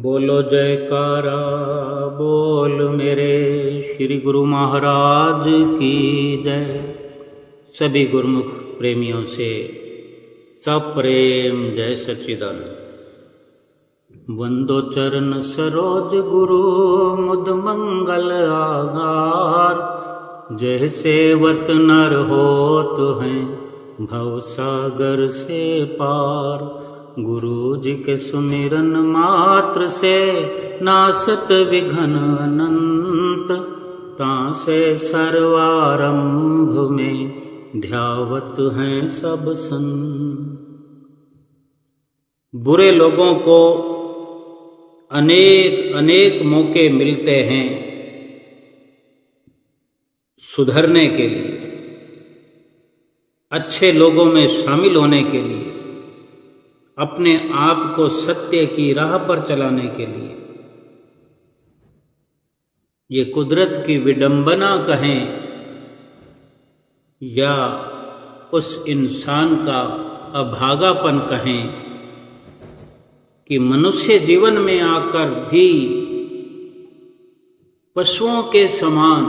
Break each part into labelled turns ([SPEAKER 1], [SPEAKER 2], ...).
[SPEAKER 1] बोलो जयकारा बोल मेरे श्री गुरु महाराज की जय। सभी गुरुमुख प्रेमियों से सप्रेम जय सच्चिदानंद। वंदो चरण सरोज गुरु मुद मंगल आगार। जय सेवत नर होत हैं भव सागर से पार। गुरु जी के सुमिरन मात्र से नासत विघ्न अनंत। तासे सर्वारंभ में ध्यावत हैं सब संत। बुरे लोगों को अनेक अनेक मौके मिलते हैं सुधरने के लिए, अच्छे लोगों में शामिल होने के लिए, अपने आप को सत्य की राह पर चलाने के लिए। ये कुदरत की विडंबना कहें या उस इंसान का अभागापन कहें कि मनुष्य जीवन में आकर भी पशुओं के समान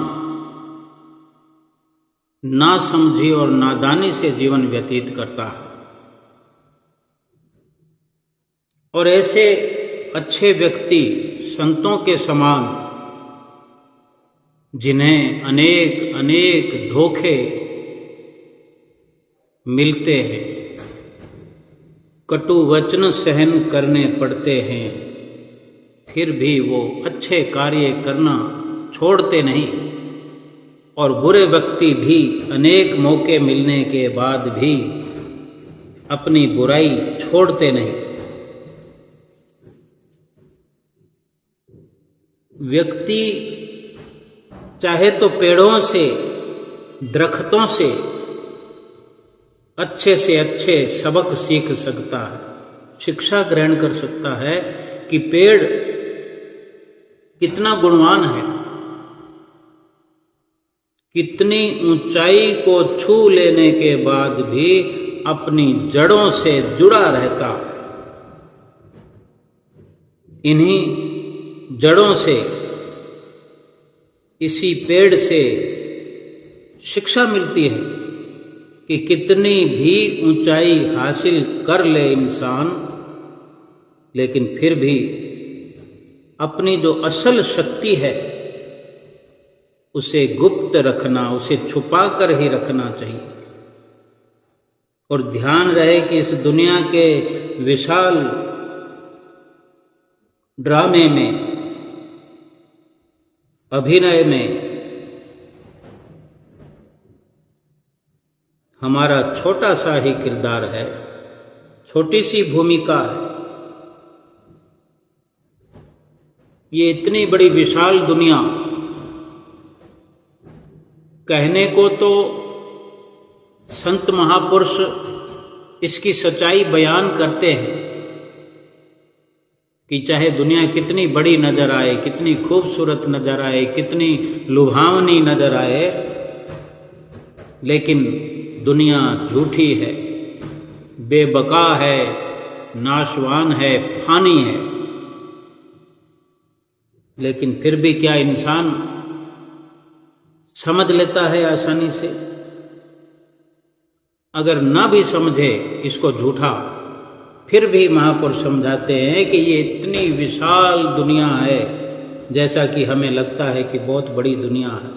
[SPEAKER 1] नासमझी और नादानी से जीवन व्यतीत करता है। और ऐसे अच्छे व्यक्ति संतों के समान जिन्हें अनेक अनेक धोखे मिलते हैं, कटु वचन सहन करने पड़ते हैं, फिर भी वो अच्छे कार्य करना छोड़ते नहीं। और बुरे व्यक्ति भी अनेक मौके मिलने के बाद भी अपनी बुराई छोड़ते नहीं। व्यक्ति चाहे तो पेड़ों से, दरख्तों से अच्छे सबक सीख सकता है, शिक्षा ग्रहण कर सकता है कि पेड़ कितना गुणवान है, कितनी ऊंचाई को छू लेने के बाद भी अपनी जड़ों से जुड़ा रहता है। इन्हीं जड़ों से, इसी पेड़ से शिक्षा मिलती है कि कितनी भी ऊंचाई हासिल कर ले इंसान, लेकिन फिर भी अपनी जो असल शक्ति है उसे गुप्त रखना, उसे छुपा कर ही रखना चाहिए। और ध्यान रहे कि इस दुनिया के विशाल ड्रामे में, अभिनय में हमारा छोटा सा ही किरदार है, छोटी सी भूमिका है। ये इतनी बड़ी विशाल दुनिया, कहने को तो संत महापुरुष इसकी सच्चाई बयान करते हैं कि चाहे दुनिया कितनी बड़ी नजर आए, कितनी खूबसूरत नजर आए, कितनी लुभावनी नजर आए, लेकिन दुनिया झूठी है, बेबका है, नाशवान है, फानी है। लेकिन फिर भी क्या इंसान समझ लेता है आसानी से? अगर ना भी समझे इसको झूठा, फिर भी महापुरुष समझाते हैं कि ये इतनी विशाल दुनिया है, जैसा कि हमें लगता है कि बहुत बड़ी दुनिया है,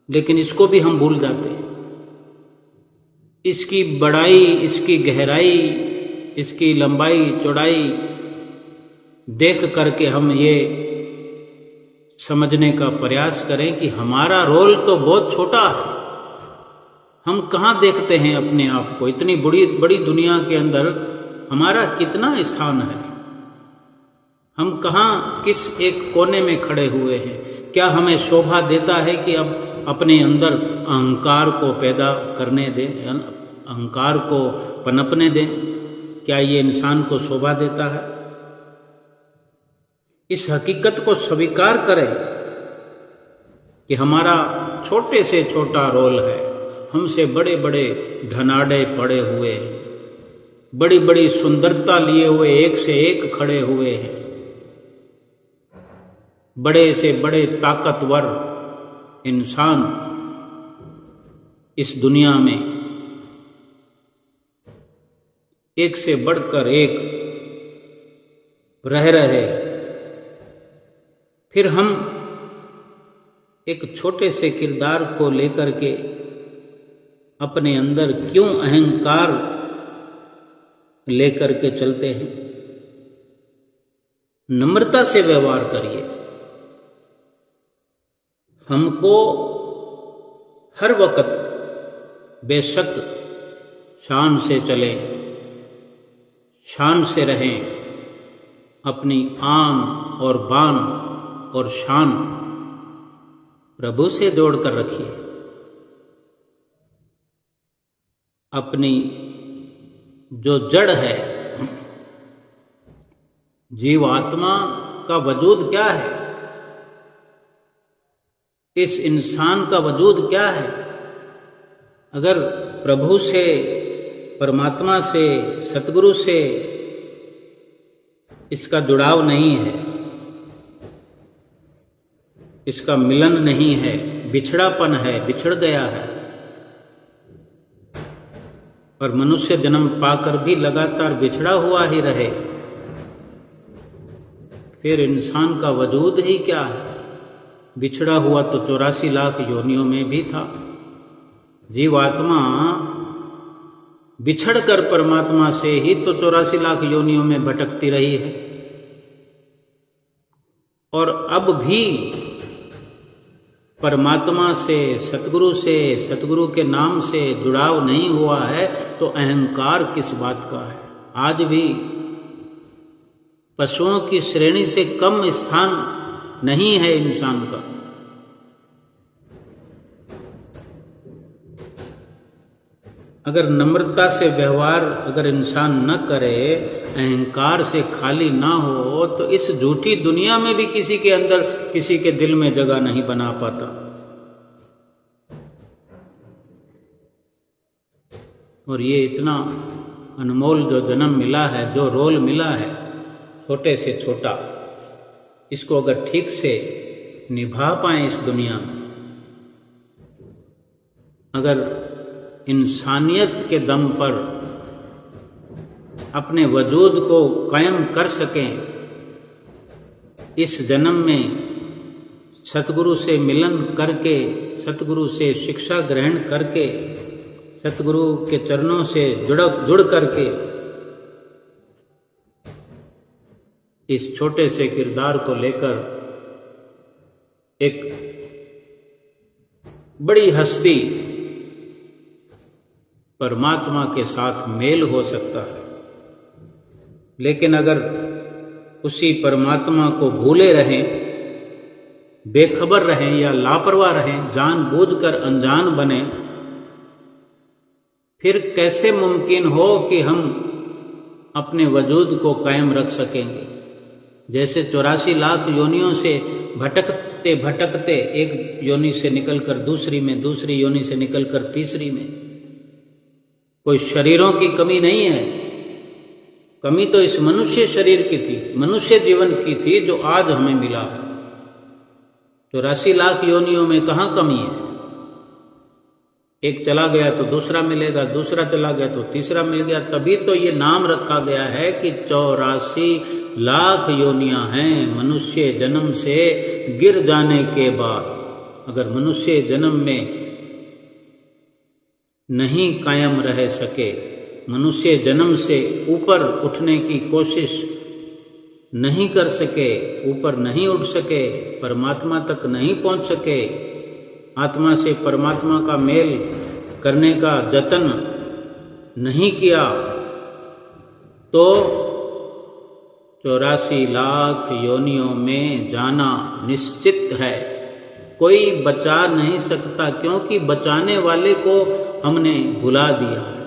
[SPEAKER 1] लेकिन इसको भी हम भूल जाते हैं। इसकी बड़ाई, इसकी गहराई, इसकी लंबाई चौड़ाई देख करके हम ये समझने का प्रयास करें कि हमारा रोल तो बहुत छोटा है। हम कहाँ देखते हैं अपने आप को? इतनी बड़ी बड़ी दुनिया के अंदर हमारा कितना स्थान है? हम कहाँ, किस एक कोने में खड़े हुए हैं? क्या हमें शोभा देता है कि अब अपने अंदर अहंकार को पैदा करने दें, अहंकार को पनपने दें? क्या ये इंसान को शोभा देता है? इस हकीकत को स्वीकार करें कि हमारा छोटे से छोटा रोल है। हमसे बड़े बड़े धनाढ़े पड़े हुए हैं, बड़ी बड़ी सुंदरता लिए हुए एक से एक खड़े हुए हैं, बड़े से बड़े ताकतवर इंसान इस दुनिया में एक से बढ़कर एक रह रहे, फिर हम एक छोटे से किरदार को लेकर के अपने अंदर क्यों अहंकार लेकर के चलते हैं? नम्रता से व्यवहार करिए। हमको हर वक्त बेशक शान से चलें, शान से रहें, अपनी आन और बान और शान प्रभु से जोड़कर रखिए। अपनी जो जड़ है, जीव आत्मा का वजूद क्या है, इस इंसान का वजूद क्या है, अगर प्रभु से, परमात्मा से, सतगुरु से इसका जुड़ाव नहीं है, इसका मिलन नहीं है, बिछड़ापन है, बिछड़ गया है, और मनुष्य जन्म पाकर भी लगातार बिछड़ा हुआ ही रहे, फिर इंसान का वजूद ही क्या है? बिछड़ा हुआ तो 84 लाख योनियों में भी था। जीवात्मा बिछड़कर परमात्मा से ही तो 84 लाख योनियों में भटकती रही है, और अब भी परमात्मा से, सतगुरु के नाम से जुड़ाव नहीं हुआ है, तो अहंकार किस बात का है? आज भी पशुओं की श्रेणी से कम स्थान नहीं है इंसान का। अगर नम्रता से व्यवहार अगर इंसान न करे, अहंकार से खाली ना हो, तो इस झूठी दुनिया में भी किसी के अंदर, किसी के दिल में जगह नहीं बना पाता। और ये इतना अनमोल जो जन्म मिला है, जो रोल मिला है, छोटे से छोटा, इसको अगर ठीक से निभा पाए इस दुनिया में, अगर इंसानियत के दम पर अपने वजूद को कायम कर सकें, इस जन्म में सतगुरु से मिलन करके, सतगुरु से शिक्षा ग्रहण करके, सतगुरु के चरणों से जुड़ करके इस छोटे से किरदार को लेकर एक बड़ी हस्ती परमात्मा के साथ मेल हो सकता है। लेकिन अगर उसी परमात्मा को भूले रहें, बेखबर रहें या लापरवाह रहें, जानबूझकर अनजान बने, फिर कैसे मुमकिन हो कि हम अपने वजूद को कायम रख सकेंगे? जैसे 84 लाख योनियों से भटकते भटकते एक योनि से निकलकर दूसरी में, दूसरी योनि से निकलकर तीसरी में, कोई शरीरों की कमी नहीं है। कमी तो इस मनुष्य शरीर की थी, मनुष्य जीवन की थी, जो आज हमें मिला है। 84 लाख योनियों में कहाँ कमी है? एक चला गया तो दूसरा मिलेगा, दूसरा चला गया तो तीसरा मिल गया। तभी तो ये नाम रखा गया है कि 84 लाख योनियां हैं मनुष्य जन्म से गिर जाने के बाद। अगर मनुष्य जन्म में नहीं कायम रह सके, मनुष्य जन्म से ऊपर उठने की कोशिश नहीं कर सके, ऊपर नहीं उठ सके, परमात्मा तक नहीं पहुंच सके, आत्मा से परमात्मा का मेल करने का जतन नहीं किया, तो 84 लाख योनियों में जाना निश्चित है। कोई बचा नहीं सकता, क्योंकि बचाने वाले को हमने भुला दिया है।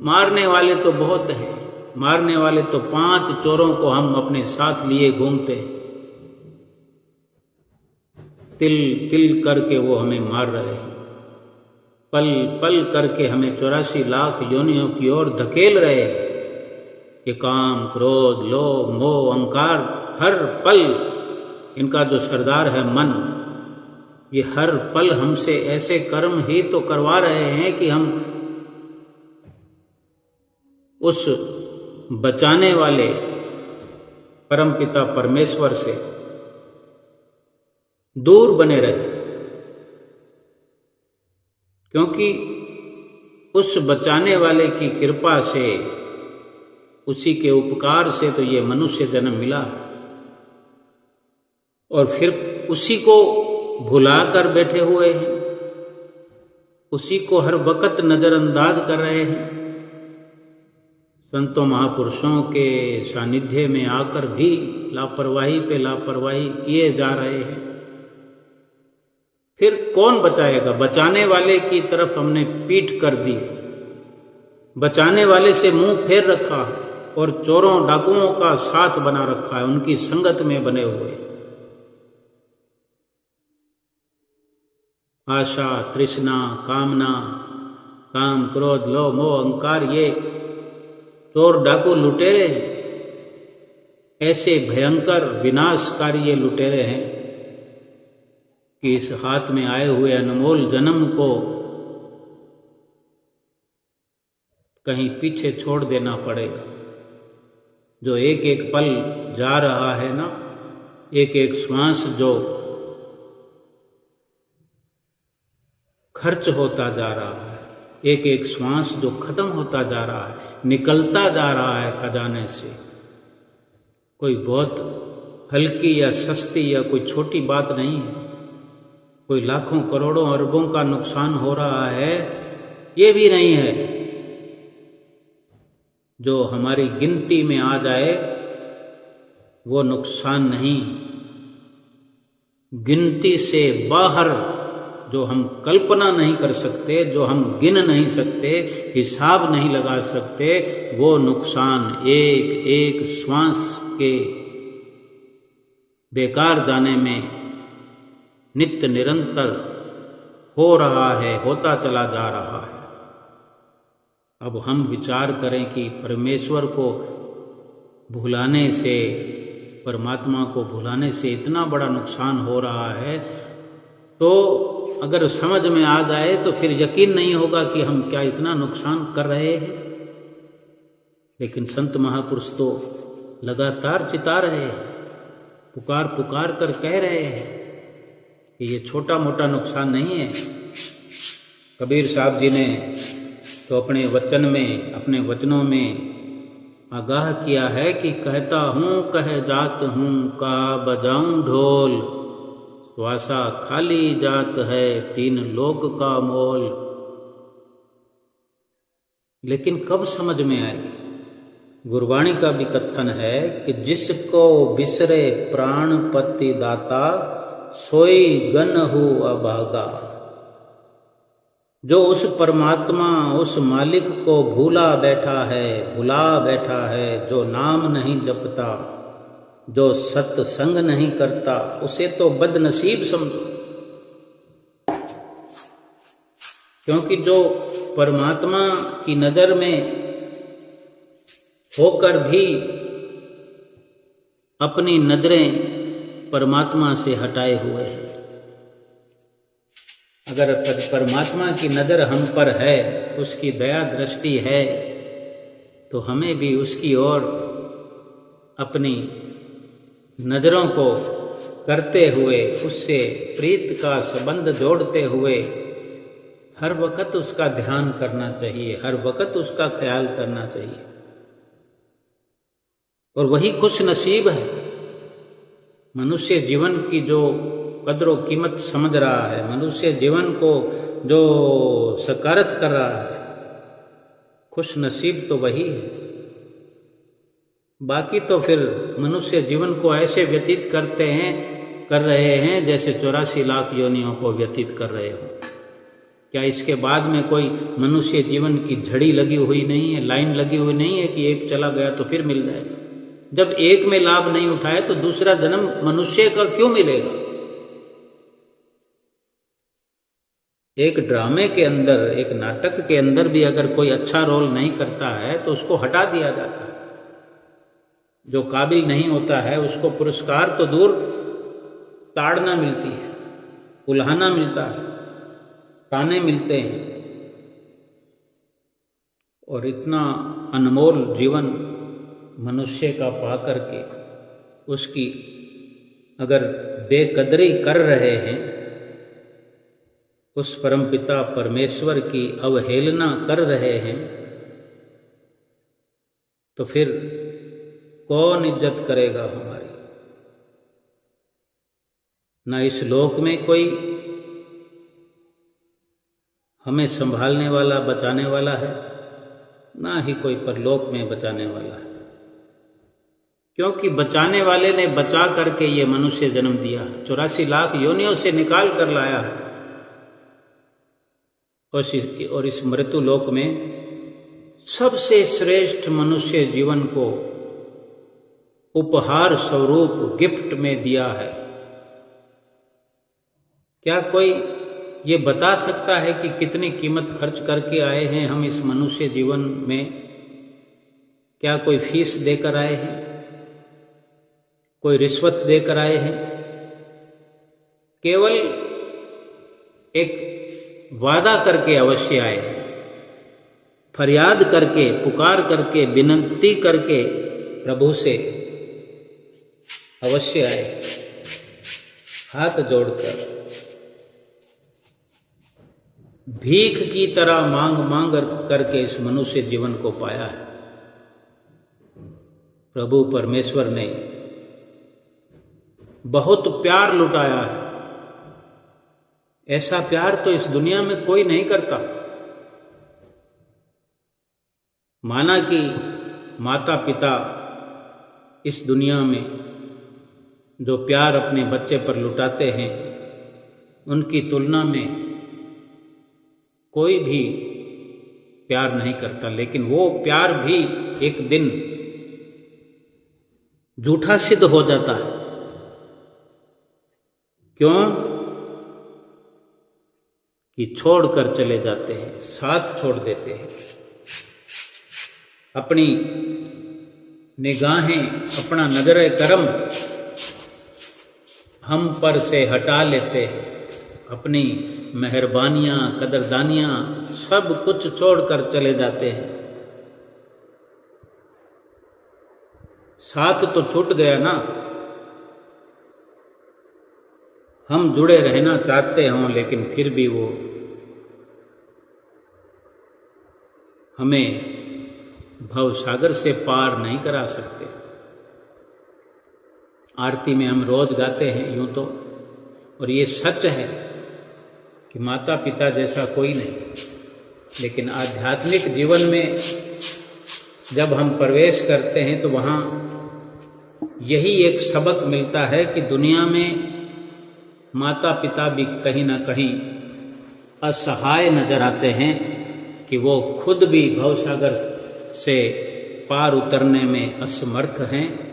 [SPEAKER 1] मारने वाले तो बहुत हैं, मारने वाले तो 5 चोरों को हम अपने साथ लिए घूमते हैं। तिल तिल करके वो हमें मार रहे हैं, पल पल करके हमें 84 लाख योनियों की ओर धकेल रहे हैं। ये काम, क्रोध, लोभ, मोह, अहंकार हर पल इनका जो सरदार है मन, ये हर पल हमसे ऐसे कर्म ही तो करवा रहे हैं कि हम उस बचाने वाले परमपिता परमेश्वर से दूर बने रहे, क्योंकि उस बचाने वाले की कृपा से, उसी के उपकार से तो ये मनुष्य जन्म मिला है। और फिर उसी को भुला कर बैठे हुए हैं, उसी को हर वक्त नजरअंदाज कर रहे हैं। संतों महापुरुषों के सानिध्य में आकर भी लापरवाही पे लापरवाही किए जा रहे हैं। फिर कौन बचाएगा? बचाने वाले की तरफ हमने पीठ कर दी, बचाने वाले से मुंह फेर रखा है और चोरों डाकुओं का साथ बना रखा है, उनकी संगत में बने हुए। आशा, तृष्णा, कामना, काम, क्रोध, लोभ, मोह, अहंकार, ये चोर डाकू लुटेरे हैं। ऐसे भयंकर विनाशकारी ये लुटेरे हैं कि इस हाथ में आए हुए अनमोल जन्म को कहीं पीछे छोड़ देना पड़ेगा। जो एक एक पल जा रहा है ना, एक एक श्वास जो खर्च होता जा रहा है, एक एक श्वास जो खत्म होता जा रहा है, निकलता जा रहा है खजाने से, कोई बहुत हल्की या सस्ती या कोई छोटी बात नहीं है। कोई लाखों करोड़ों अरबों का नुकसान हो रहा है, ये भी नहीं है जो हमारी गिनती में आ जाए, वो नुकसान नहीं। गिनती से बाहर जो हम कल्पना नहीं कर सकते, जो हम गिन नहीं सकते, हिसाब नहीं लगा सकते, वो नुकसान एक एक श्वास के बेकार जाने में नित्य निरंतर हो रहा है, होता चला जा रहा है। अब हम विचार करें कि परमेश्वर को भुलाने से, परमात्मा को भुलाने से इतना बड़ा नुकसान हो रहा है, तो अगर समझ में आ जाए तो फिर यकीन नहीं होगा कि हम क्या इतना नुकसान कर रहे हैं। लेकिन संत महापुरुष तो लगातार चिता रहे हैं, पुकार पुकार कर कह रहे हैं कि ये छोटा मोटा नुकसान नहीं है। कबीर साहब जी ने तो अपने वचन में, अपने वचनों में आगाह किया है कि कहता हूँ कह जात हूँ, कहा बजाऊं ढोल, श्वासा खाली जात है, तीन लोक का मोल। लेकिन कब समझ में आएगी? गुरबाणी का भी कथन है कि जिसको बिसरे प्राणपति दाता, सोई गन हो अभागा। जो उस परमात्मा, उस मालिक को भूला बैठा है, जो नाम नहीं जपता, जो सत्संग नहीं करता, उसे तो बदनसीब समझो। क्योंकि जो परमात्मा की नजर में होकर भी अपनी नजरें परमात्मा से हटाए हुए हैं। अगर परमात्मा की नजर हम पर है, उसकी दया दृष्टि है, तो हमें भी उसकी ओर अपनी नजरों को करते हुए, उससे प्रीत का संबंध जोड़ते हुए हर वक्त उसका ध्यान करना चाहिए, हर वक्त उसका ख्याल करना चाहिए। और वही खुश नसीब है। मनुष्य जीवन की जो कदर व कीमत समझ रहा है, मनुष्य जीवन को जो सकारत कर रहा है, खुश नसीब तो वही है। बाकी तो फिर मनुष्य जीवन को ऐसे व्यतीत कर रहे हैं जैसे 84 लाख योनियों को व्यतीत कर रहे हो। क्या इसके बाद में कोई मनुष्य जीवन की झड़ी लगी हुई नहीं है, लाइन लगी हुई नहीं है कि एक चला गया तो फिर मिल जाएगा? जब एक में लाभ नहीं उठाए तो दूसरा जन्म मनुष्य का क्यों मिलेगा? एक ड्रामे के अंदर, एक नाटक के अंदर भी अगर कोई अच्छा रोल नहीं करता है तो उसको हटा दिया जाता है। जो काबिल नहीं होता है उसको पुरस्कार तो दूर, ताड़ना मिलती है, उल्हाना मिलता है, ताने मिलते हैं, और इतना अनमोल जीवन मनुष्य का पा करके उसकी अगर बेकदरी कर रहे हैं, उस परमपिता परमेश्वर की अवहेलना कर रहे हैं, तो फिर कौन इज्जत करेगा हमारी? ना इस लोक में कोई हमें संभालने वाला, बचाने वाला है, ना ही कोई परलोक में बचाने वाला है। क्योंकि बचाने वाले ने बचा करके ये मनुष्य जन्म दिया, 84 लाख योनियों से निकाल कर लाया है, और इस मृत्यु लोक में सबसे श्रेष्ठ मनुष्य जीवन को उपहार स्वरूप गिफ्ट में दिया है। क्या कोई ये बता सकता है कि कितनी कीमत खर्च करके आए हैं हम इस मनुष्य जीवन में? क्या कोई फीस देकर आए हैं? कोई रिश्वत देकर आए हैं? केवल एक वादा करके अवश्य आए हैं, फरियाद करके, पुकार करके, विनती करके प्रभु से अवश्य आए, हाथ जोड़कर भीख की तरह मांग मांग करके इस मनुष्य जीवन को पाया है। प्रभु परमेश्वर ने बहुत प्यार लुटाया है। ऐसा प्यार तो इस दुनिया में कोई नहीं करता। माना कि माता पिता इस दुनिया में जो प्यार अपने बच्चे पर लुटाते हैं, उनकी तुलना में कोई भी प्यार नहीं करता। लेकिन वो प्यार भी एक दिन झूठा सिद्ध हो जाता है। क्यों? कि छोड़कर चले जाते हैं, साथ छोड़ देते हैं, अपनी निगाहें, अपना नजर करम हम पर से हटा लेते हैं, अपनी मेहरबानियां, कदरदानियां सब कुछ छोड़कर चले जाते हैं। साथ तो छूट गया ना। हम जुड़े रहना चाहते हों, लेकिन फिर भी वो हमें भवसागर से पार नहीं करा सकते। आरती में हम रोज गाते हैं यूं तो, और ये सच है कि माता पिता जैसा कोई नहीं। लेकिन आध्यात्मिक जीवन में जब हम प्रवेश करते हैं तो वहाँ यही एक सबक मिलता है कि दुनिया में माता पिता भी कहीं ना कहीं असहाय नजर आते हैं, कि वो खुद भी भवसागर से पार उतरने में असमर्थ हैं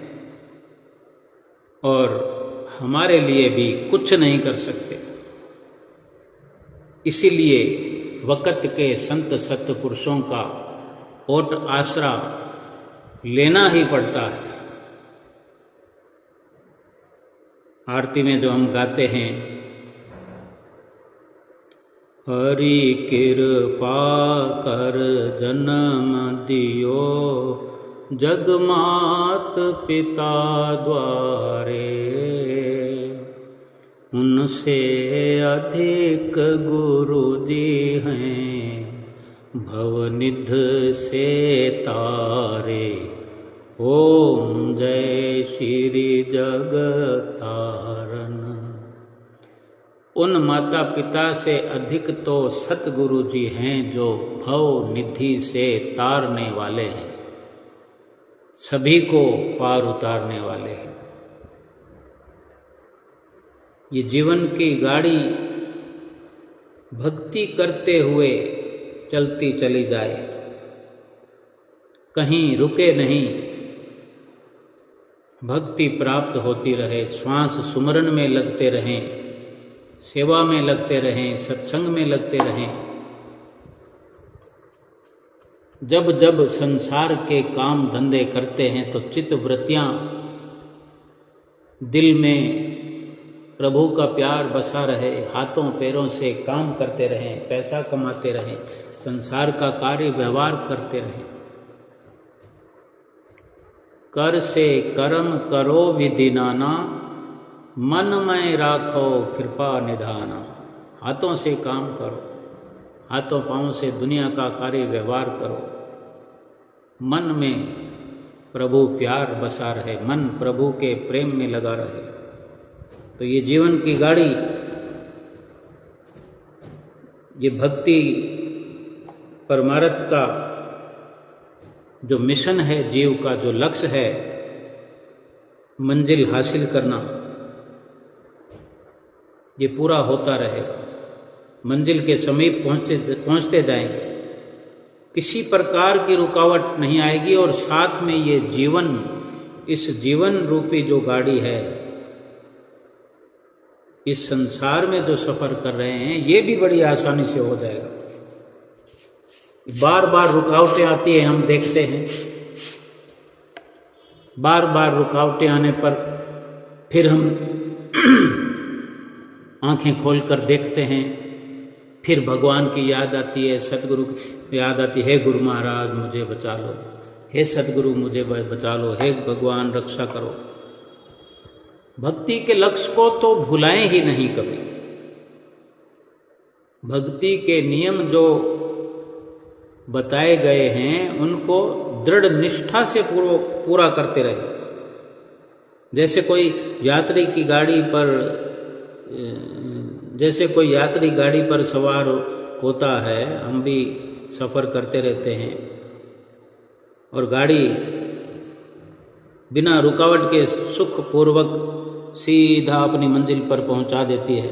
[SPEAKER 1] और हमारे लिए भी कुछ नहीं कर सकते। इसीलिए वक़्त के संत सत्पुरुषों का ओट आसरा लेना ही पड़ता है। आरती में जो हम गाते हैं, हरि कृपा कर जन्म दियो जगमात पिता द्वारे, उनसे अधिक गुरु जी हैं भवनिध से तारे। ओम जय श्री जगतारण। उन माता पिता से अधिक तो सतगुरु जी हैं जो भव निधि से तारने वाले हैं, सभी को पार उतारने वाले हैं। ये जीवन की गाड़ी भक्ति करते हुए चलती चली जाए, कहीं रुके नहीं, भक्ति प्राप्त होती रहे, श्वास सुमरन में लगते रहें, सेवा में लगते रहें, सत्संग में लगते रहें। जब जब संसार के काम धंधे करते हैं तो चित्त वृत्तियां दिल में प्रभु का प्यार बसा रहे, हाथों पैरों से काम करते रहें, पैसा कमाते रहें, संसार का कार्य व्यवहार करते रहें। कर से कर्म करो विधि नाना, मन में राखो कृपा निधाना। हाथों से काम करो, हाथों पांवों से दुनिया का कार्य व्यवहार करो, मन में प्रभु प्यार बसा रहे, मन प्रभु के प्रेम में लगा रहे। तो ये जीवन की गाड़ी, ये भक्ति परमार्थ का जो मिशन है, जीव का जो लक्ष्य है, मंजिल हासिल करना, ये पूरा होता रहेगा। मंजिल के समीप पहुंचते जाएंगे, किसी प्रकार की रुकावट नहीं आएगी। और साथ में ये जीवन, इस जीवन रूपी जो गाड़ी है, इस संसार में जो सफर कर रहे हैं, ये भी बड़ी आसानी से हो जाएगा। बार बार रुकावटें आती है, हम देखते हैं। बार बार रुकावटें आने पर फिर हम आंखें खोलकर देखते हैं, फिर भगवान की याद आती है, सतगुरु की याद आती है, हे गुरु महाराज मुझे बचा लो, हे सतगुरु मुझे बचा लो, हे भगवान रक्षा करो। भक्ति के लक्ष्य को तो भुलाएं ही नहीं कभी। भक्ति के नियम जो बताए गए हैं, उनको दृढ़ निष्ठा से पूरा करते रहे। जैसे कोई यात्री की गाड़ी पर, जैसे कोई यात्री गाड़ी पर सवार होता है, हम भी सफ़र करते रहते हैं, और गाड़ी बिना रुकावट के सुखपूर्वक सीधा अपनी मंजिल पर पहुंचा देती है।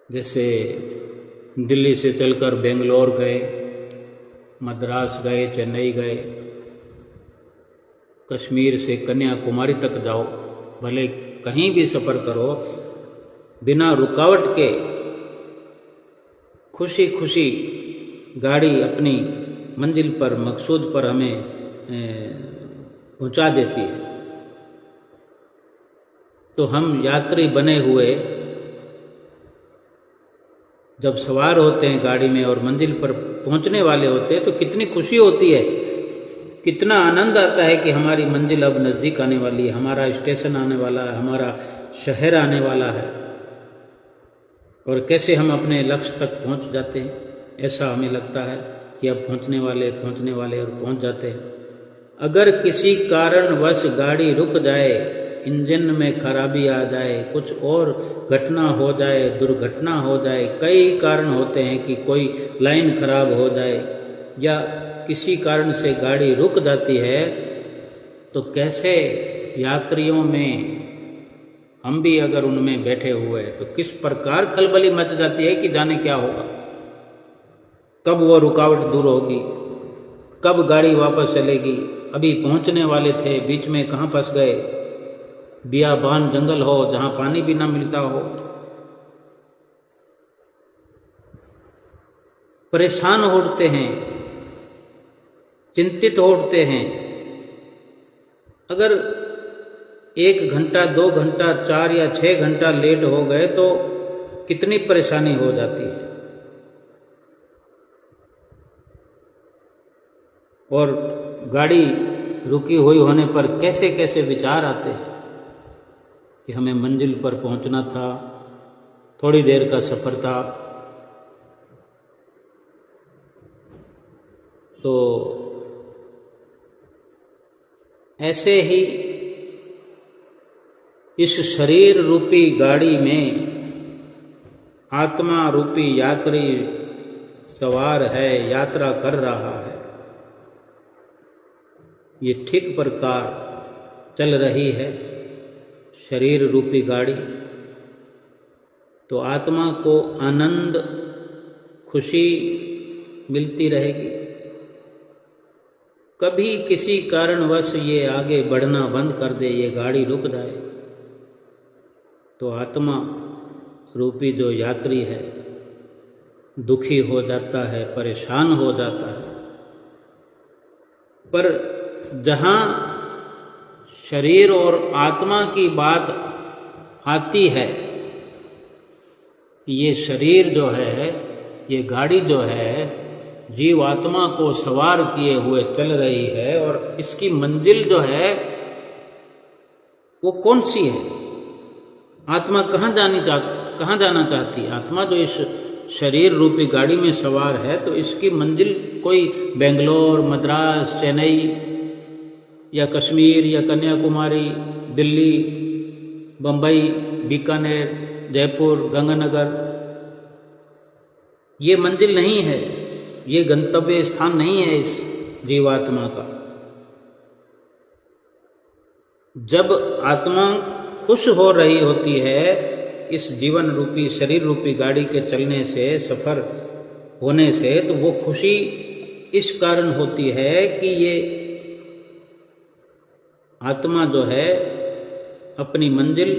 [SPEAKER 1] जैसे दिल्ली से चलकर बेंगलोर गए, मद्रास गए, चेन्नई गए, कश्मीर से कन्याकुमारी तक जाओ, भले कहीं भी सफ़र करो, बिना रुकावट के खुशी खुशी गाड़ी अपनी मंजिल पर, मकसूद पर हमें पहुंचा देती है। तो हम यात्री बने हुए जब सवार होते हैं गाड़ी में और मंजिल पर पहुंचने वाले होते हैं, तो कितनी खुशी होती है, कितना आनंद आता है कि हमारी मंजिल अब नज़दीक आने वाली है, हमारा स्टेशन आने वाला है, हमारा शहर आने वाला है, और कैसे हम अपने लक्ष्य तक पहुंच जाते हैं। ऐसा हमें लगता है कि अब पहुंचने वाले और पहुंच जाते हैं। अगर किसी कारणवश गाड़ी रुक जाए, इंजन में खराबी आ जाए, कुछ और घटना हो जाए, दुर्घटना हो जाए, कई कारण होते हैं कि कोई लाइन खराब हो जाए या किसी कारण से गाड़ी रुक जाती है, तो कैसे यात्रियों में, हम भी अगर उनमें बैठे हुए हैं, तो किस प्रकार खलबली मच जाती है कि जाने क्या होगा, कब वो रुकावट दूर होगी, कब गाड़ी वापस चलेगी। अभी पहुंचने वाले थे, बीच में कहाँ फंस गए, बियाबान जंगल हो जहां पानी भी ना मिलता हो। परेशान होते हैं, चिंतित होते हैं। अगर 1 घंटा, 2 घंटा, 4 या 6 घंटा लेट हो गए तो कितनी परेशानी हो जाती है। और गाड़ी रुकी हुई होने पर कैसे कैसे विचार आते हैं कि हमें मंजिल पर पहुंचना था, थोड़ी देर का सफ़र था। तो ऐसे ही इस शरीर रूपी गाड़ी में आत्मा रूपी यात्री सवार है, यात्रा कर रहा है। ये ठीक प्रकार चल रही है शरीर रूपी गाड़ी, तो आत्मा को आनंद, खुशी मिलती रहेगी। कभी किसी कारणवश ये आगे बढ़ना बंद कर दे, ये गाड़ी रुक जाए, तो आत्मा रूपी जो यात्री है दुखी हो जाता है, परेशान हो जाता है। पर जहाँ शरीर और आत्मा की बात आती है कि ये शरीर जो है, ये गाड़ी जो है, जीव आत्मा को सवार किए हुए चल रही है, और इसकी मंजिल जो है वो कौन सी है? आत्मा कहाँ जाना चाहती है? आत्मा जो इस शरीर रूपी गाड़ी में सवार है, तो इसकी मंजिल कोई बेंगलोर, मद्रास, चेन्नई या कश्मीर या कन्याकुमारी, दिल्ली, बम्बई, बीकानेर, जयपुर, गंगानगर, ये मंजिल नहीं है, ये गंतव्य स्थान नहीं है इस जीवात्मा का। जब आत्मा खुश हो रही होती है इस जीवन रूपी शरीर रूपी गाड़ी के चलने से, सफर होने से, तो वो खुशी इस कारण होती है कि ये आत्मा जो है अपनी मंजिल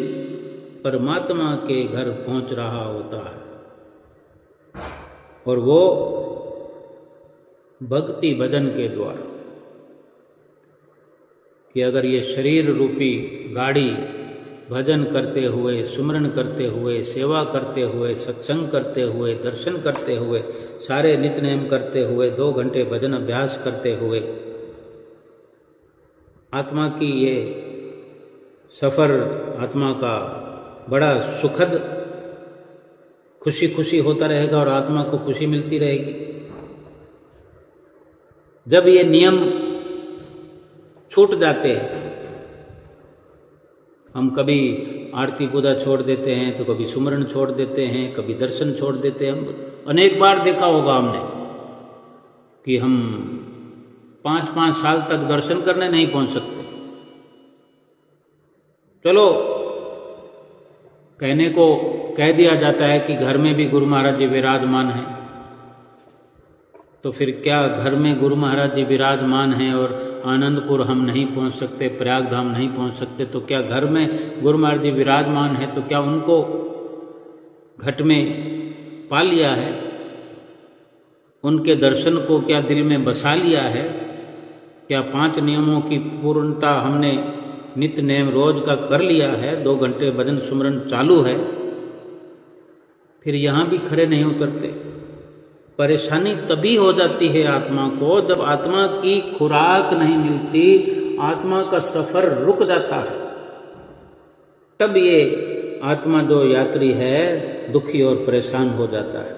[SPEAKER 1] परमात्मा के घर पहुंच रहा होता है, और वो भक्ति भजन के द्वारा। कि अगर ये शरीर रूपी गाड़ी भजन करते हुए, सुमरन करते हुए, सेवा करते हुए, सत्संग करते हुए, दर्शन करते हुए, सारे नित्य नेम करते हुए, 2 घंटे भजन अभ्यास करते हुए आत्मा की ये सफर, आत्मा का बड़ा सुखद, खुशी खुशी होता रहेगा और आत्मा को खुशी मिलती रहेगी। जब ये नियम छूट जाते हैं, हम कभी आरती पूजा छोड़ देते हैं, तो कभी सुमरन छोड़ देते हैं, कभी दर्शन छोड़ देते हैं। हम अनेक बार देखा होगा हमने कि हम 5-5 साल तक दर्शन करने नहीं पहुंच सकते। चलो, कहने को कह दिया जाता है कि घर में भी गुरु महाराज जी विराजमान हैं, तो फिर क्या घर में गुरु महाराज जी विराजमान हैं और आनंदपुर हम नहीं पहुंच सकते, प्रयाग धाम नहीं पहुंच सकते, तो क्या घर में गुरु महाराज जी विराजमान हैं तो क्या उनको घट में पा लिया है? उनके दर्शन को क्या दिल में बसा लिया है? क्या 5 नियमों की पूर्णता हमने नित्य नेम रोज का कर लिया है? 2 घंटे भजन सुमरन चालू है, फिर यहाँ भी खड़े नहीं उतरते। परेशानी तभी हो जाती है आत्मा को जब आत्मा की खुराक नहीं मिलती, आत्मा का सफर रुक जाता है। तब ये आत्मा जो यात्री है दुखी और परेशान हो जाता है।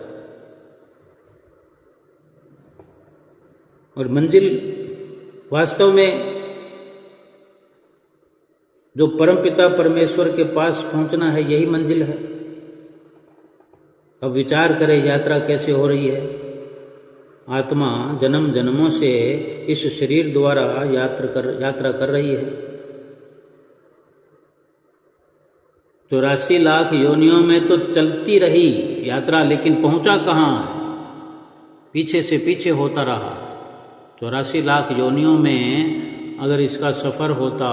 [SPEAKER 1] और मंजिल वास्तव में जो परमपिता परमेश्वर के पास पहुंचना है, यही मंजिल है। अब विचार करें यात्रा कैसे हो रही है। आत्मा जन्म जन्मों से इस शरीर द्वारा यात्रा कर रही है। 84 लाख योनियों में तो चलती रही यात्रा, लेकिन पहुंचा कहाँ है? पीछे से पीछे होता रहा। 84 लाख योनियों में अगर इसका सफर होता,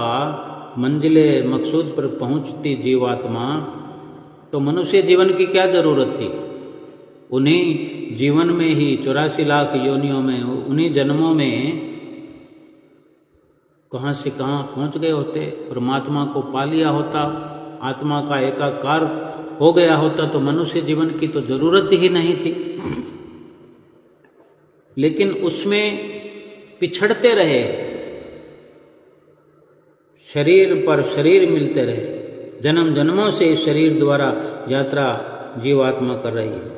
[SPEAKER 1] मंजिले मकसूद पर पहुंचती जीवात्मा, तो मनुष्य जीवन की क्या जरूरत थी? उन्हीं जीवन में ही 84 लाख योनियों में, उन्हीं जन्मों में कहाँ से कहाँ पहुंच गए होते, परमात्मा को पा लिया होता, आत्मा का एकाकार हो गया होता, तो मनुष्य जीवन की तो जरूरत ही नहीं थी। लेकिन उसमें पिछड़ते रहे, शरीर पर शरीर मिलते रहे। जन्म जन्मों से इस शरीर द्वारा यात्रा जीवात्मा कर रही है,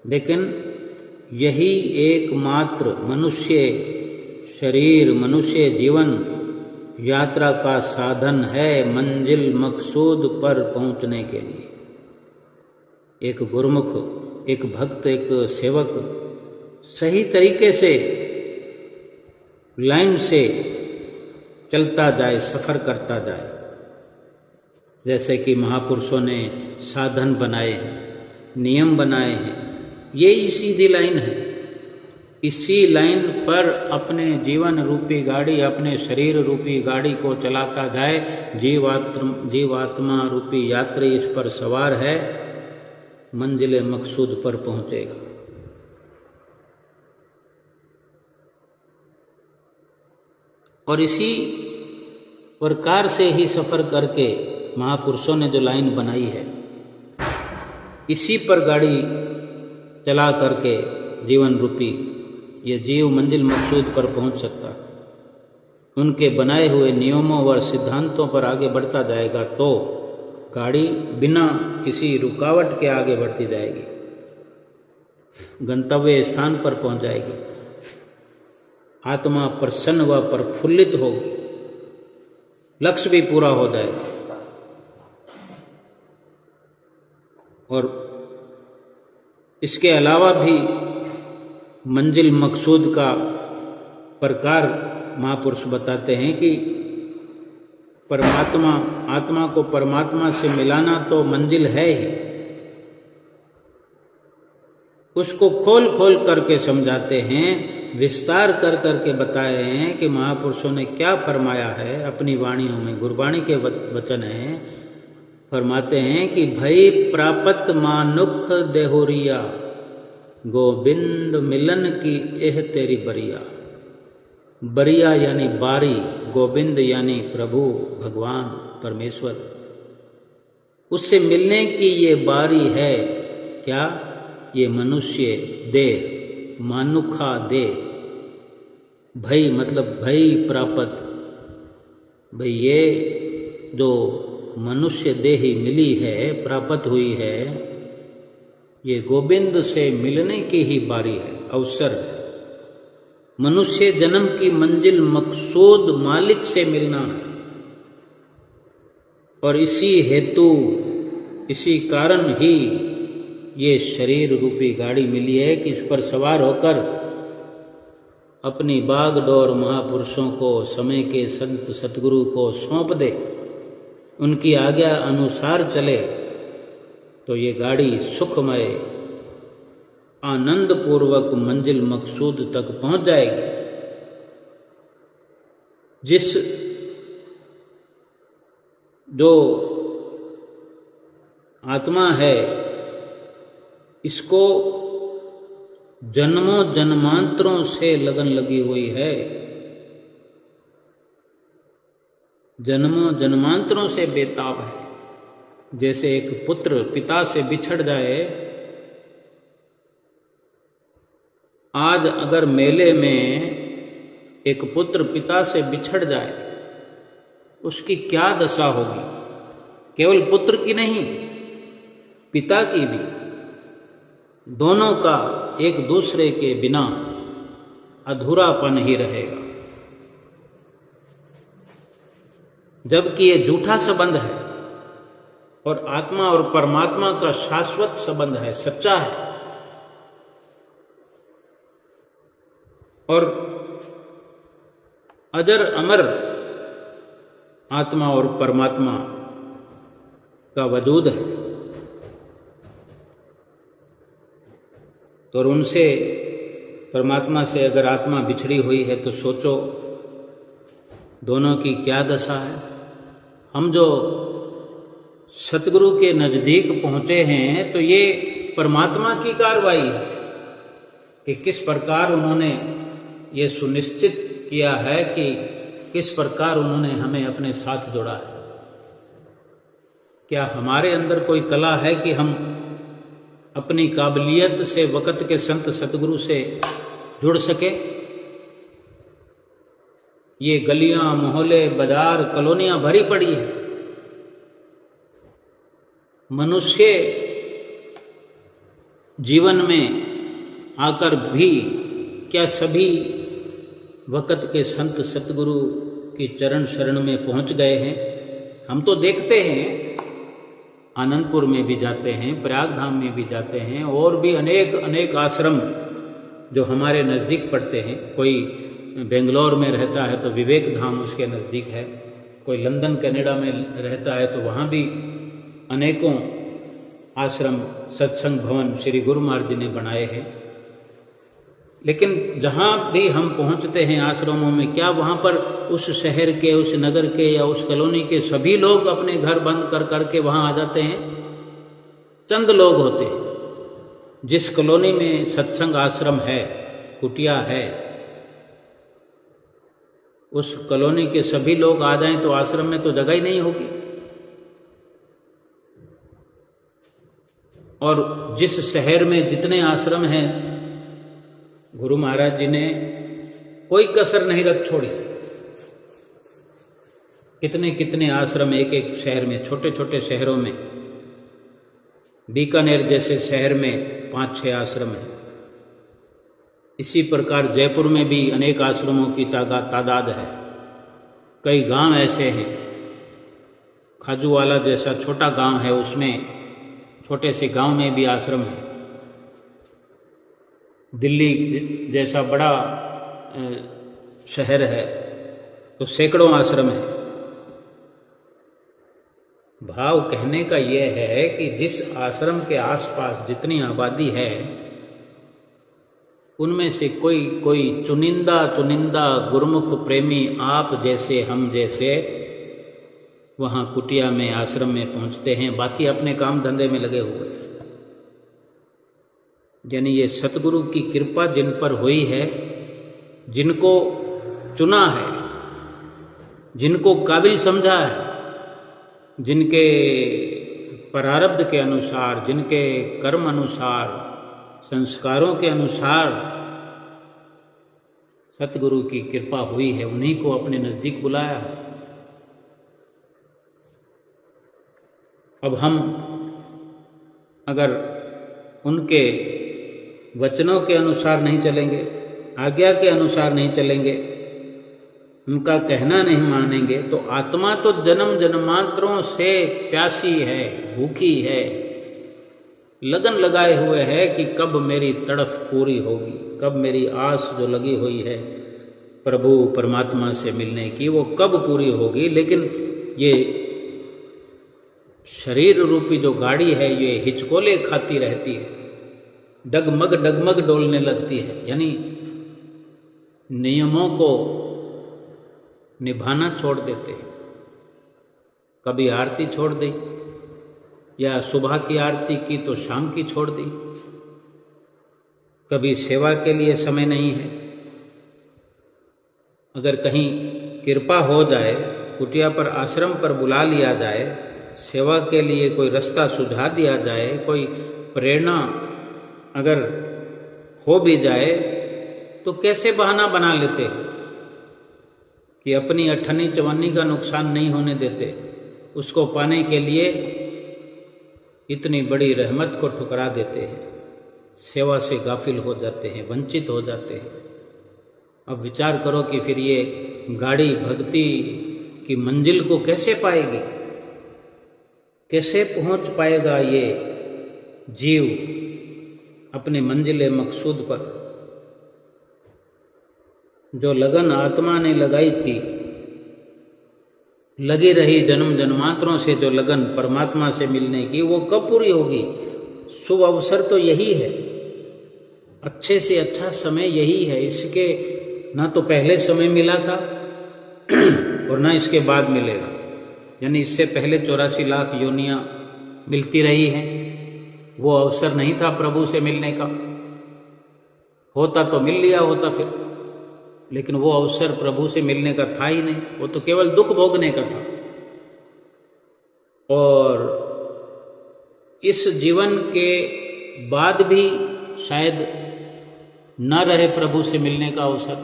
[SPEAKER 1] लेकिन यही एकमात्र मनुष्य शरीर, मनुष्य जीवन यात्रा का साधन है मंजिल मकसूद पर पहुंचने के लिए। एक गुरुमुख, एक भक्त, एक सेवक सही तरीके से लाइन से चलता जाए, सफर करता जाए, जैसे कि महापुरुषों ने साधन बनाए हैं, नियम बनाए हैं, ये सीधी लाइन है। इसी लाइन पर अपने जीवन रूपी गाड़ी, अपने शरीर रूपी गाड़ी को चलाता जाए। जीवात्मा रूपी यात्री इस पर सवार है, मंजिले मकसूद पर पहुंचेगा। और इसी प्रकार से ही सफर करके महापुरुषों ने जो लाइन बनाई है, इसी पर गाड़ी चला करके जीवन रूपी ये जीव मंजिल मकसूद पर पहुंच सकता है। उनके बनाए हुए नियमों व सिद्धांतों पर आगे बढ़ता जाएगा तो गाड़ी बिना किसी रुकावट के आगे बढ़ती जाएगी, गंतव्य स्थान पर पहुंच जाएगी। आत्मा प्रसन्न व प्रफुल्लित होगी, लक्ष्य भी पूरा हो जाएगा। और इसके अलावा भी मंजिल मकसूद का प्रकार महापुरुष बताते हैं कि परमात्मा, आत्मा को परमात्मा से मिलाना तो मंजिल है ही। उसको खोल खोल करके समझाते हैं, विस्तार कर करके बताए हैं कि महापुरुषों ने क्या फरमाया है अपनी वाणियों में। गुरबाणी के वचन हैं, फरमाते हैं कि भई प्रापत मानुख देहोरिया, गोविंद मिलन की एह तेरी बरिया। बरिया यानी बारी, गोविंद यानी प्रभु भगवान परमेश्वर, उससे मिलने की ये बारी है। क्या? ये मनुष्य देह, मानुखा देह। भई मतलब भई प्रापत, भई ये जो मनुष्य देही मिली है, प्राप्त हुई है, ये गोविंद से मिलने की ही बारी है, अवसर है। मनुष्य जन्म की मंजिल मकसूद मालिक से मिलना है, और इसी हेतु, इसी कारण ही ये शरीर रूपी गाड़ी मिली है कि इस पर सवार होकर अपनी बागडोर महापुरुषों को, समय के संत सतगुरु को सौंप दे, उनकी आज्ञा अनुसार चले तो ये गाड़ी सुखमय आनंद पूर्वक मंजिल मकसूद तक पहुंच जाएगी। जिस जो आत्मा है, इसको जन्मों जन्मांतरों से लगन लगी हुई है, जन्मों जन्मांतरों से बेताब है। जैसे एक पुत्र पिता से बिछड़ जाए, आज अगर मेले में एक पुत्र पिता से बिछड़ जाए, उसकी क्या दशा होगी? केवल पुत्र की नहीं, पिता की भी। दोनों का एक दूसरे के बिना अधूरापन ही रहेगा। जबकि ये झूठा संबंध है और आत्मा और परमात्मा का शाश्वत संबंध है, सच्चा है। और अजर अमर आत्मा और परमात्मा का वजूद है। तो और उनसे, परमात्मा से अगर आत्मा बिछड़ी हुई है तो सोचो दोनों की क्या दशा है। हम जो सतगुरु के नजदीक पहुंचे हैं तो ये परमात्मा की कार्रवाई है कि किस प्रकार उन्होंने ये सुनिश्चित किया है कि किस प्रकार उन्होंने हमें अपने साथ जोड़ा है। क्या हमारे अंदर कोई कला है कि हम अपनी काबिलियत से वक़्त के संत सतगुरु से जुड़ सके? ये गलियां, मोहल्ले, बाजार, कॉलोनियां भरी पड़ी है। मनुष्य जीवन में आकर भी क्या सभी वक़्त के संत सतगुरु की चरण शरण में पहुंच गए हैं? हम तो देखते हैं, आनंदपुर में भी जाते हैं, प्रयाग धाम में भी जाते हैं, और भी अनेक अनेक आश्रम जो हमारे नज़दीक पड़ते हैं। कोई बेंगलोर में रहता है तो विवेक धाम उसके नज़दीक है, कोई लंदन कनाडा में रहता है तो वहाँ भी अनेकों आश्रम, सत्संग भवन श्री गुरु महाराज जी ने बनाए हैं। लेकिन जहाँ भी हम पहुँचते हैं आश्रमों में, क्या वहाँ पर उस शहर के, उस नगर के या उस कॉलोनी के सभी लोग अपने घर बंद कर करके वहाँ आ जाते हैं? चंद लोग होते हैं। जिस कॉलोनी में सत्संग आश्रम है, कुटिया है, उस कॉलोनी के सभी लोग आ जाएं तो आश्रम में तो जगह ही नहीं होगी। और जिस शहर में जितने आश्रम हैं, गुरु महाराज जी ने कोई कसर नहीं रख छोड़ी। कितने कितने आश्रम एक एक शहर में, छोटे छोटे शहरों में, बीकानेर जैसे शहर में 5-6 आश्रम हैं। इसी प्रकार जयपुर में भी अनेक आश्रमों की तादाद है। कई गांव ऐसे हैं, खाजूवाला जैसा छोटा गांव है, उसमें छोटे से गांव में भी आश्रम है। दिल्ली जैसा बड़ा शहर है तो सैकड़ों आश्रम है। भाव कहने का यह है कि जिस आश्रम के आसपास जितनी आबादी है, उनमें से कोई चुनिंदा गुरुमुख प्रेमी आप जैसे हम जैसे वहाँ कुटिया में आश्रम में पहुँचते हैं, बाकी अपने काम धंधे में लगे हुए। यानी ये सतगुरु की कृपा जिन पर हुई है, जिनको चुना है, जिनको काबिल समझा है, जिनके प्रारब्ध के अनुसार, जिनके कर्म अनुसार, संस्कारों के अनुसार सतगुरु की कृपा हुई है, उन्हीं को अपने नजदीक बुलाया है। अब हम अगर उनके वचनों के अनुसार नहीं चलेंगे, आज्ञा के अनुसार नहीं चलेंगे, उनका कहना नहीं मानेंगे, तो आत्मा तो जन्म जन्मांतरों से प्यासी है, भूखी है, लगन लगाए हुए है कि कब मेरी तड़फ पूरी होगी, कब मेरी आस जो लगी हुई है प्रभु परमात्मा से मिलने की, वो कब पूरी होगी। लेकिन ये शरीर रूपी जो गाड़ी है, ये हिचकोले खाती रहती है, डगमग डोलने लगती है। यानी नियमों को निभाना छोड़ देते हैं। कभी आरती छोड़ दी, या सुबह की आरती की तो शाम की छोड़ दी। कभी सेवा के लिए समय नहीं है। अगर कहीं कृपा हो जाए, कुटिया पर आश्रम पर बुला लिया जाए, सेवा के लिए कोई रास्ता सुझा दिया जाए, कोई प्रेरणा अगर हो भी जाए, तो कैसे बहाना बना लेते हैं कि अपनी अठन्नी चवन्नी का नुकसान नहीं होने देते। उसको पाने के लिए इतनी बड़ी रहमत को ठुकरा देते हैं, सेवा से गाफिल हो जाते हैं, वंचित हो जाते हैं। अब विचार करो कि फिर ये गाड़ी भक्ति की मंजिल को कैसे पाएगी, कैसे पहुंच पाएगा ये जीव अपने मंजिल मकसूद पर। जो लगन आत्मा ने लगाई थी, लगी रही जन्म जन्मांतरों से, जो लगन परमात्मा से मिलने की, वो कब पूरी होगी? शुभ अवसर तो यही है, अच्छे से अच्छा समय यही है। इसके ना तो पहले समय मिला था और ना इसके बाद मिलेगा। यानी इससे पहले 84 लाख योनियां मिलती रही हैं, वो अवसर नहीं था प्रभु से मिलने का। होता तो मिल लिया होता फिर, लेकिन वो अवसर प्रभु से मिलने का था ही नहीं, वो तो केवल दुख भोगने का था। और इस जीवन के बाद भी शायद न रहे प्रभु से मिलने का अवसर,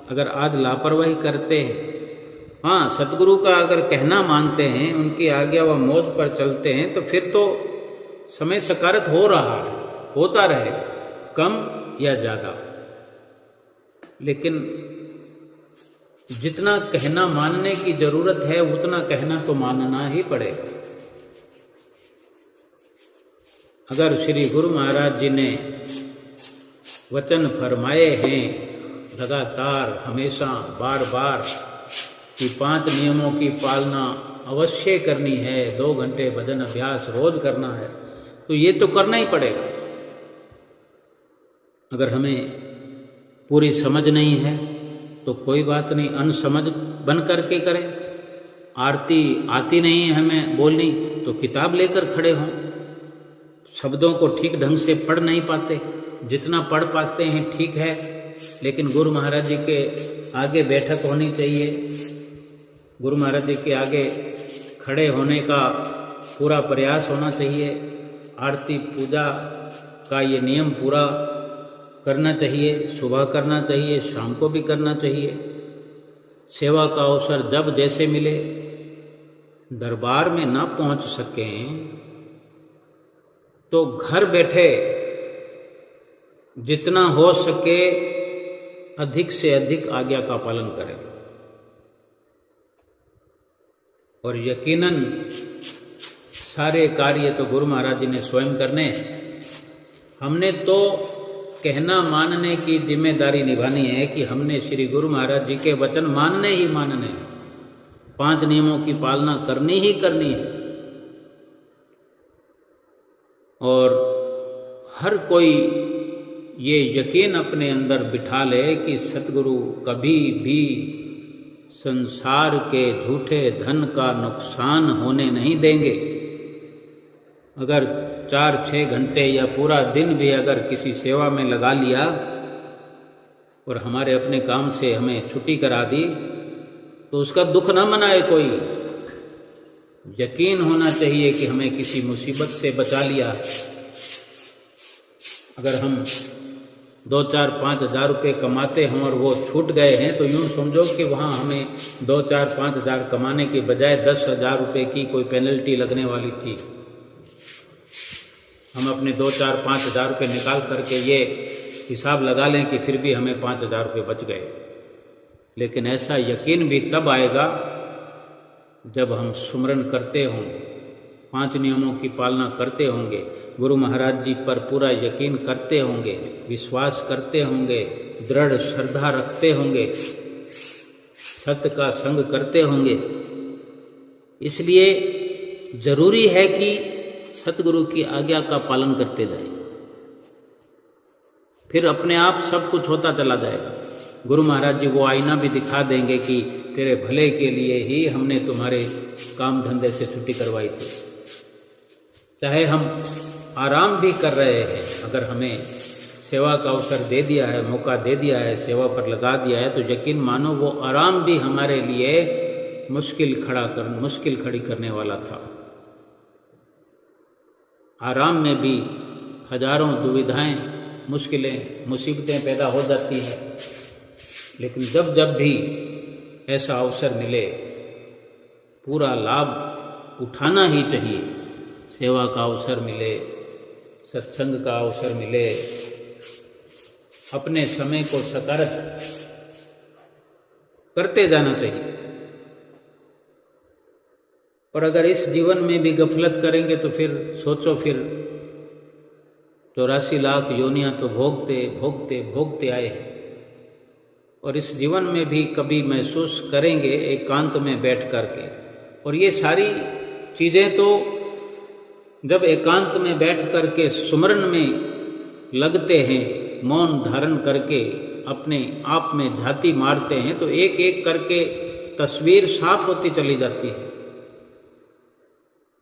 [SPEAKER 1] अगर आज लापरवाही करते हैं। हाँ, सतगुरु का अगर कहना मानते हैं, उनकी आज्ञा व मौज पर चलते हैं, तो फिर तो समय सकारत हो रहा है, होता रहेगा, कम या ज़्यादा। लेकिन जितना कहना मानने की जरूरत है, उतना कहना तो मानना ही पड़ेगा। अगर श्री गुरु महाराज जी ने वचन फरमाए हैं लगातार, हमेशा, बार बार, कि 5 नियमों की पालना अवश्य करनी है, 2 घंटे भजन अभ्यास रोज करना है, तो ये तो करना ही पड़ेगा। अगर हमें पूरी समझ नहीं है तो कोई बात नहीं, अनसमझ बन करके करें। आरती आती नहीं है हमें बोलनी, तो किताब लेकर खड़े हों। शब्दों को ठीक ढंग से पढ़ नहीं पाते, जितना पढ़ पाते हैं ठीक है, लेकिन गुरु महाराज जी के आगे बैठक होनी चाहिए। गुरु महाराज जी के आगे खड़े होने का पूरा प्रयास होना चाहिए। आरती पूजा का ये नियम पूरा करना चाहिए, सुबह करना चाहिए, शाम को भी करना चाहिए। सेवा का अवसर जब जैसे मिले, दरबार में ना पहुंच सकें तो घर बैठे जितना हो सके अधिक से अधिक आज्ञा का पालन करें। और यकीनन सारे कार्य तो गुरु महाराज जी ने स्वयं करने, हमने तो कहना मानने की जिम्मेदारी निभानी है कि हमने श्री गुरु महाराज जी के वचन मानने ही मानने हैं, 5 नियमों की पालना करनी ही करनी है। और हर कोई ये यकीन अपने अंदर बिठा ले कि सतगुरु कभी भी संसार के झूठे धन का नुकसान होने नहीं देंगे। अगर 4-6 घंटे या पूरा दिन भी अगर किसी सेवा में लगा लिया और हमारे अपने काम से हमें छुट्टी करा दी तो उसका दुख ना मनाए कोई। यकीन होना चाहिए कि हमें किसी मुसीबत से बचा लिया। अगर हम 2-4-5 हज़ार रुपये कमाते हैं और वो छूट गए हैं तो यूँ समझो कि वहाँ हमें 2-4-5 हज़ार कमाने के बजाय 10,000 रुपये की कोई पेनल्टी लगने वाली थी। हम अपने 2-4-5 हज़ार रुपये निकाल करके ये हिसाब लगा लें कि फिर भी हमें 5,000 रुपये बच गए। लेकिन ऐसा यकीन भी तब आएगा जब हम सुमरन करते होंगे, 5 नियमों की पालना करते होंगे, गुरु महाराज जी पर पूरा यकीन करते होंगे, विश्वास करते होंगे, दृढ़ श्रद्धा रखते होंगे, सत्य का संग करते होंगे। इसलिए जरूरी है कि सतगुरु की आज्ञा का पालन करते जाएं, फिर अपने आप सब कुछ होता चला जाएगा। गुरु महाराज जी वो आईना भी दिखा देंगे कि तेरे भले के लिए ही हमने तुम्हारे काम धंधे से छुट्टी करवाई थी। चाहे हम आराम भी कर रहे हैं, अगर हमें सेवा का अवसर दे दिया है, मौका दे दिया है, सेवा पर लगा दिया है, तो यकीन मानो वो आराम भी हमारे लिए मुश्किल खड़ी करने वाला था। आराम में भी हजारों दुविधाएं, मुश्किलें, मुसीबतें पैदा हो जाती हैं। लेकिन जब जब भी ऐसा अवसर मिले पूरा लाभ उठाना ही चाहिए। सेवा का अवसर मिले, सत्संग का अवसर मिले, अपने समय को सकारात्मक करते जाना चाहिए। और अगर इस जीवन में भी गफलत करेंगे तो फिर सोचो, फिर 84 लाख योनियां तो भोगते भोगते भोगते आए हैं। और इस जीवन में भी कभी महसूस करेंगे एकांत में बैठ करके। और ये सारी चीज़ें तो जब एकांत में बैठ करके सुमरन में लगते हैं, मौन धारण करके अपने आप में झाती मारते हैं, तो एक एक करके तस्वीर साफ होती चली जाती है।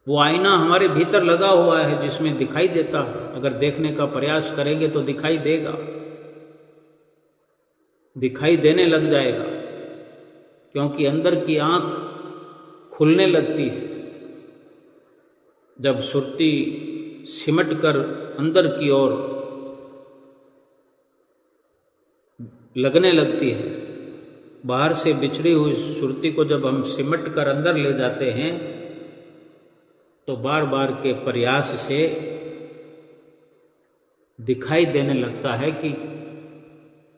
[SPEAKER 1] वो आईना हमारे भीतर लगा हुआ है जिसमें दिखाई देता है। अगर देखने का प्रयास करेंगे तो दिखाई देगा, दिखाई देने लग जाएगा, क्योंकि अंदर की आंख खुलने लगती है। जब सुरती सिमट कर अंदर की ओर लगने लगती है, बाहर से बिछड़ी हुई सुरती को जब हम सिमट कर अंदर ले जाते हैं तो बार बार के प्रयास से दिखाई देने लगता है कि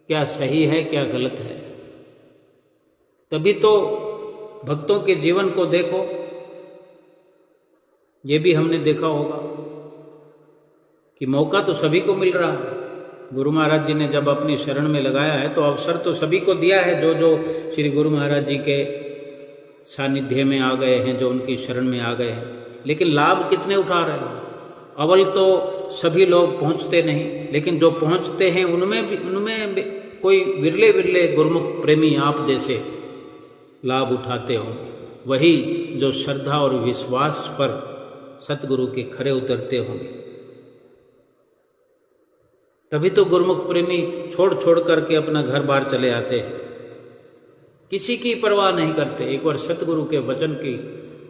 [SPEAKER 1] क्या सही है क्या गलत है। तभी तो भक्तों के जीवन को देखो, ये भी हमने देखा होगा कि मौका तो सभी को मिल रहा है। गुरु महाराज जी ने जब अपनी शरण में लगाया है तो अवसर तो सभी को दिया है, जो जो श्री गुरु महाराज जी के सानिध्य में आ गए हैं, जो उनकी शरण में आ गए हैं। लेकिन लाभ कितने उठा रहे हैं? अव्वल तो सभी लोग पहुंचते नहीं, लेकिन जो पहुंचते हैं उनमें कोई विरले विरले गुरुमुख प्रेमी आप जैसे लाभ उठाते होंगे। वही जो श्रद्धा और विश्वास पर सतगुरु के खरे उतरते होंगे। तभी तो गुरुमुख प्रेमी छोड़ छोड़ करके अपना घर बार चले आते हैं, किसी की परवाह नहीं करते। एक बार सतगुरु के वचन की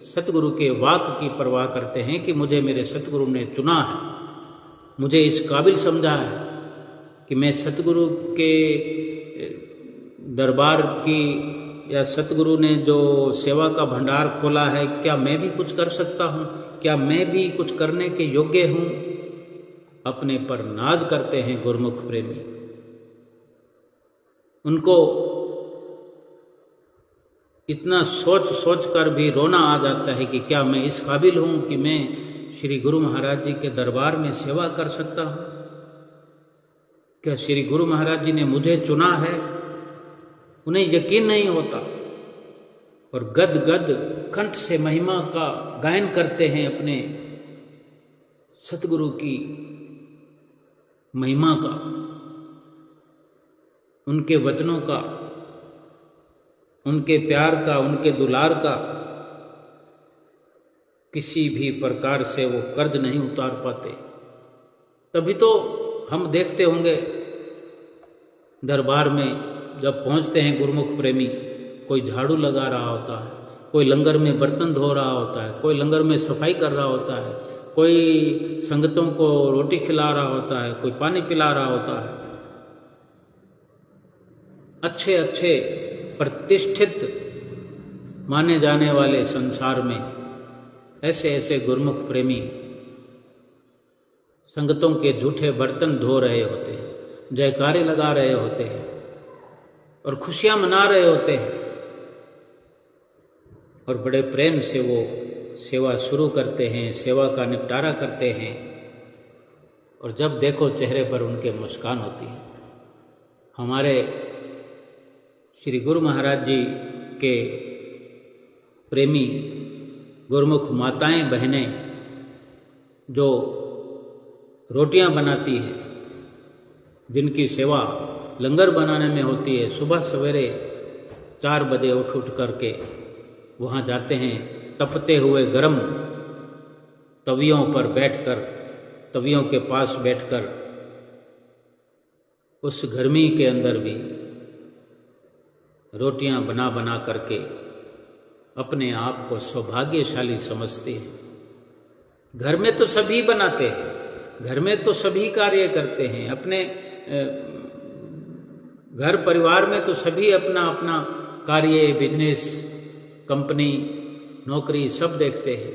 [SPEAKER 1] सतगुरु के वाक की परवाह करते हैं कि मुझे मेरे सतगुरु ने चुना है, मुझे इस काबिल समझा है कि मैं सतगुरु के दरबार की या सतगुरु ने जो सेवा का भंडार खोला है, क्या मैं भी कुछ कर सकता हूँ, क्या मैं भी कुछ करने के योग्य हूँ। अपने पर नाज करते हैं गुरुमुख प्रेमी। उनको इतना सोच सोच कर भी रोना आ जाता है कि क्या मैं इस काबिल हूँ कि मैं श्री गुरु महाराज जी के दरबार में सेवा कर सकता हूँ। क्या श्री गुरु महाराज जी ने मुझे चुना है। उन्हें यकीन नहीं होता और गद गद कंठ से महिमा का गायन करते हैं, अपने सतगुरु की महिमा का, उनके वचनों का, उनके प्यार का, उनके दुलार का। किसी भी प्रकार से वो कर्ज नहीं उतार पाते। तभी तो हम देखते होंगे दरबार में जब पहुंचते हैं गुरुमुख प्रेमी, कोई झाड़ू लगा रहा होता है, कोई लंगर में बर्तन धो रहा होता है, कोई लंगर में सफाई कर रहा होता है, कोई संगतों को रोटी खिला रहा होता है, कोई पानी पिला रहा होता है। अच्छे अच्छे प्रतिष्ठित माने जाने वाले संसार में ऐसे ऐसे गुरुमुख प्रेमी संगतों के झूठे बर्तन धो रहे होते हैं, जयकारे लगा रहे होते हैं और खुशियां मना रहे होते हैं, और बड़े प्रेम से वो सेवा शुरू करते हैं, सेवा का निपटारा करते हैं। और जब देखो चेहरे पर उनके मुस्कान होती है। हमारे श्री गुरु महाराज जी के प्रेमी गुरुमुख माताएं बहनें जो रोटियां बनाती हैं, जिनकी सेवा लंगर बनाने में होती है, सुबह सवेरे 4 बजे उठ करके वहाँ जाते हैं, तपते हुए गर्म तवियों पर बैठकर, तवियों के पास बैठकर उस गर्मी के अंदर भी रोटियां बना बना करके अपने आप को सौभाग्यशाली समझते हैं। घर में तो सभी बनाते हैं, घर में तो सभी कार्य करते हैं, अपने घर परिवार में तो सभी अपना अपना कार्य, बिजनेस, कंपनी, नौकरी सब देखते हैं।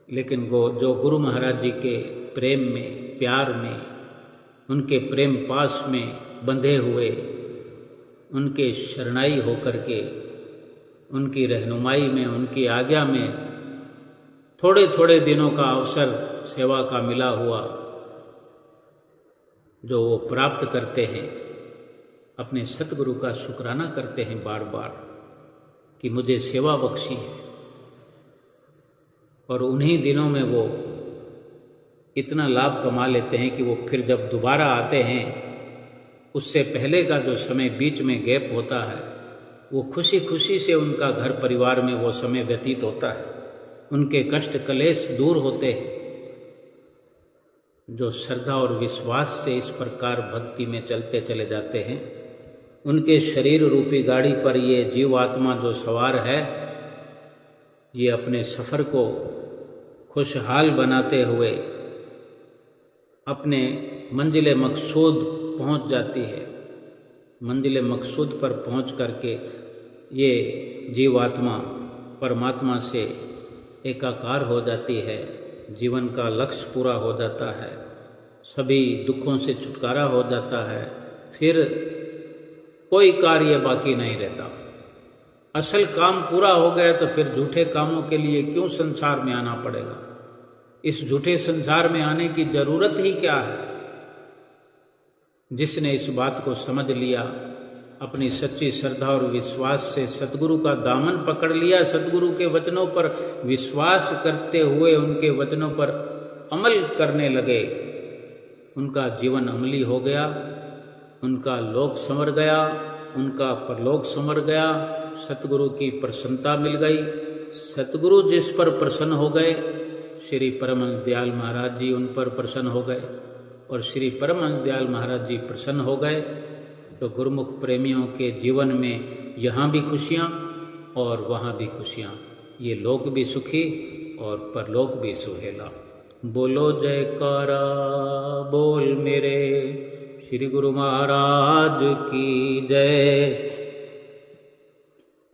[SPEAKER 1] लेकिन वो जो गुरु महाराज जी के प्रेम में, प्यार में, उनके प्रेम पास में बंधे हुए, उनके शरणाई होकर के, उनकी रहनुमाई में, उनकी आज्ञा में थोड़े थोड़े दिनों का अवसर सेवा का मिला हुआ जो वो प्राप्त करते हैं, अपने सतगुरु का शुक्राना करते हैं बार बार कि मुझे सेवा बख्शी है। और उन्हीं दिनों में वो इतना लाभ कमा लेते हैं कि वो फिर जब दोबारा आते हैं, उससे पहले का जो समय बीच में गैप होता है, वो खुशी खुशी से उनका घर परिवार में वो समय व्यतीत होता है। उनके कष्ट कलेश दूर होते हैं। जो श्रद्धा और विश्वास से इस प्रकार भक्ति में चलते चले जाते हैं, उनके शरीर रूपी गाड़ी पर ये जीव आत्मा जो सवार है, ये अपने सफ़र को खुशहाल बनाते हुए अपने मंजिल मकसूद पहुंच जाती है। मंजिल मकसूद पर पहुंच करके ये जीवात्मा परमात्मा से एकाकार हो जाती है, जीवन का लक्ष्य पूरा हो जाता है, सभी दुखों से छुटकारा हो जाता है, फिर कोई कार्य बाकी नहीं रहता। असल काम पूरा हो गया तो फिर झूठे कामों के लिए क्यों संसार में आना पड़ेगा। इस झूठे संसार में आने की जरूरत ही क्या है। जिसने इस बात को समझ लिया, अपनी सच्ची श्रद्धा और विश्वास से सतगुरु का दामन पकड़ लिया, सतगुरु के वचनों पर विश्वास करते हुए उनके वचनों पर अमल करने लगे, उनका जीवन अमली हो गया, उनका लोक संवर गया, उनका परलोक संवर गया, सतगुरु की प्रसन्नता मिल गई। सतगुरु जिस पर प्रसन्न हो गए, श्री परमहंस दयाल महाराज जी उन पर प्रसन्न हो गए, और श्री परमहंस दयाल महाराज जी प्रसन्न हो गए तो गुरुमुख प्रेमियों के जीवन में यहाँ भी खुशियाँ और वहाँ भी खुशियाँ ये लोक भी सुखी और परलोक भी सुहेला। बोलो जयकारा बोल मेरे श्री गुरु महाराज की जय।